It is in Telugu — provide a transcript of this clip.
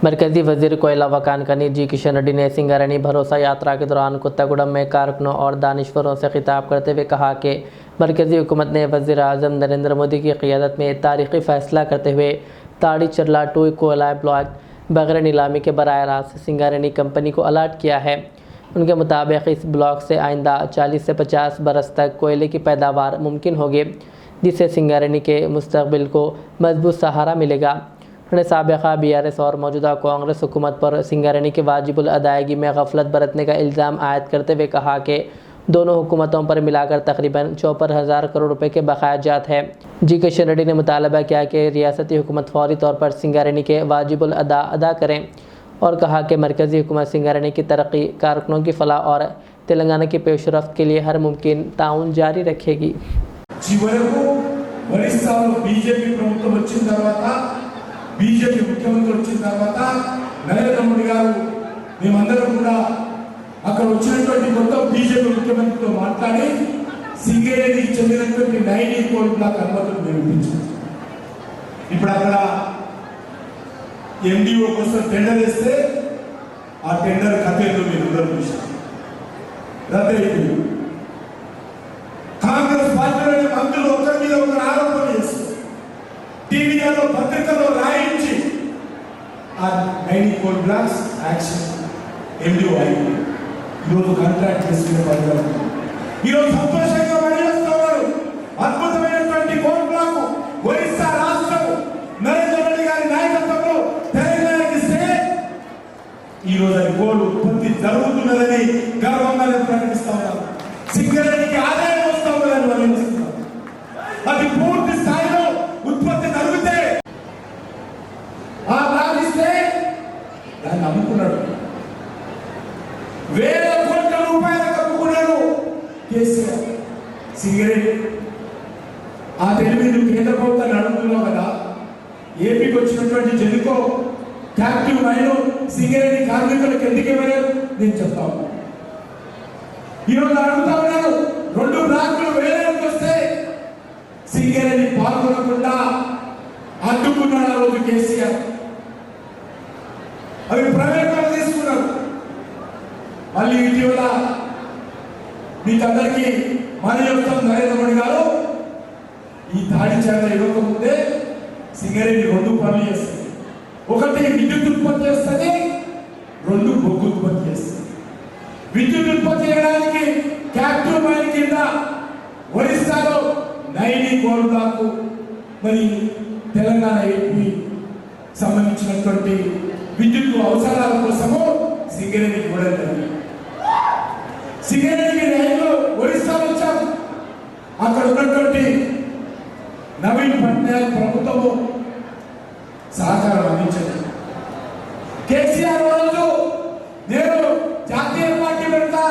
मरकजी वजीर कोयला व खानखनी जी किशन रेड्डी ने सिंगारेड्डी भरोसा यात्रा के दौरान कुत्तागुड़म में कारकुनों और दानिश्वरों से खिताब करते हुए कहा कि मरकजी हुकूमत ने वजीर आज़म नरेंद्र मोदी की क़ियादत में तारीख़ी फ़ैसला करते हुए ताड़ी चरला 2 कोयला ब्लॉक बगैर नीलामी के बराह रास्त सिंगारेड्डी कंपनी को अलर्ट किया है। उनके मुताबिक इस ब्लॉक से आइंदा 40 से 50 बरस तक कोयले की पैदावार मुमकिन होगी, जिससे सिंगारेड्डी के मुस्तक़बिल को मजबूत सहारा मिलेगा। उन्होंने साबिक़ा BRS और मौजूदा कांग्रेस हुकूमत पर सिंगारेड्डी की वाजिबुल अदायगी में गफलत बरतने का इल्ज़ाम आयद करते हुए कहा कि दोनों हुकूमतों पर मिलाकर तकरीबन 54,000 करोड़ रुपए के बकाया जात है। जी किशन रेड्डी ने मुतालबा किया कि रियासती हुकूमत फौरी तौर पर सिंगारेड्डी के वाजिबुल अदा करें और कहा कि मरकज़ी हुकूमत सिंगारेड्डी की तरक्की, कारकुनों की फलाह और तेलंगाना की पेशरफ्त के लिए हर मुमकिन ताउन जारी रखेगी। बीजेपी मुख्यमंत्री వచ్చిన తర్వాత నరేంద్ర మోడీ గారు మేమందరం కూడా అక్కడ వచ్చినటువంటి మొత్తం బీజేపీ ముఖ్యమంత్రితో మాట్లాడి సింగరేణికి చెందినటువంటి 90 కోట్ల బ్లాక్ అనుమతులు నిర్మించారు। ఇప్పుడు అక్కడ ఎండిఓ కోసం టెండర్ వేస్తే ఆ టెండర్ కథేందో మీరు అందరూ చూశారు, రద్దయిపోయింది। కాంగ్రెస్ పార్టీలోని మంత్రులు ఒకరి మీద ఒకరు ఆరోపణ చేస్తారు, టీవీలలో పత్రికల్లో రాయించి ఆ 90 కోట్ల బ్లాక్స్ యాక్షన్ ఎండిఓ అయింది। ఈరోజు కాంట్రాక్ట్ చేసుకునే పద్ధతి ఈరోజు సంతోషంగా పనిచేస్తున్నారు। అద్భుతమైనటువంటి కోల్ బ్లాక్ ఒరిస్సా రాష్ట్రం నరేంద్ర మోడీ గారి నాయకత్వంలో తెలంగాణకి ఇస్తే ఈరోజు అది కోల్ ఉత్పత్తి జరుగుతున్నదని గర్వంగా ప్రకటిస్తా ఉన్నారు। సింగరేణికి ఆదాయం వస్తా ఉన్నదని వర్ణిస్తున్నారు। అది పూర్తి స్థాయిలో ఉత్పత్తి జరిగితే ఆ బ్లాక్ ఇస్తే దాన్ని అమ్ముకున్నాడు, వేల కోట్ల రూపాయలకు అమ్ముకున్నాడు కేసీఆర్ సింగరేణి। ఆ తెలివి నువ్వు కేంద్ర ప్రభుత్వాన్ని అడుగుతున్నావు కదా, ఏపీకి వచ్చినటువంటి జెన్కో క్యాప్టివ్ మైన్ సింగరేణి కార్మికులకు ఎందుకు ఇవ్వలేదు నేను చెప్తాను। ఈరోజు అడుగుతా ఉన్నాను, 2 బ్లాకులు వేలకు వస్తే సింగరేణి పాల్గొనకుండా అడ్డుకున్నాడు ఆ రోజు కేసీఆర్। అవి ప్రైవేట్ వాళ్ళు తీసుకున్నారు। మళ్ళీ ఇటీవల మీకందరికీ మన చెప్తాం, నరేంద్ర మోడీ గారు ఈ తాడి చేత ఇవ్వకముందే సింగరేణి 2 పనులు చేస్తుంది, ఒకటి విద్యుత్ ఉత్పత్తి చేస్తుంది, 2 బొగ్గు ఉత్పత్తి చేస్తుంది। విద్యుత్ ఉత్పత్తి చేయడానికి క్యాప్టివ్ మైన్ కింద ఒరిస్సాలో 90 కోల్ బ్లాక్, మరి తెలంగాణ ఏపీ సంబంధించినటువంటి విద్యుత్ అవసరాల కోసము సింగరేణికి కూడా జరిగింది। సింగరేణికి రైలు ఒరిస్సా వచ్చాం, అక్కడ ఉన్నటువంటి నవీన్ పట్నాయక్ ప్రభుత్వము సహకారం అందించింది। కేసీఆర్ రోజు నేను జాతీయ పార్టీ పెడతా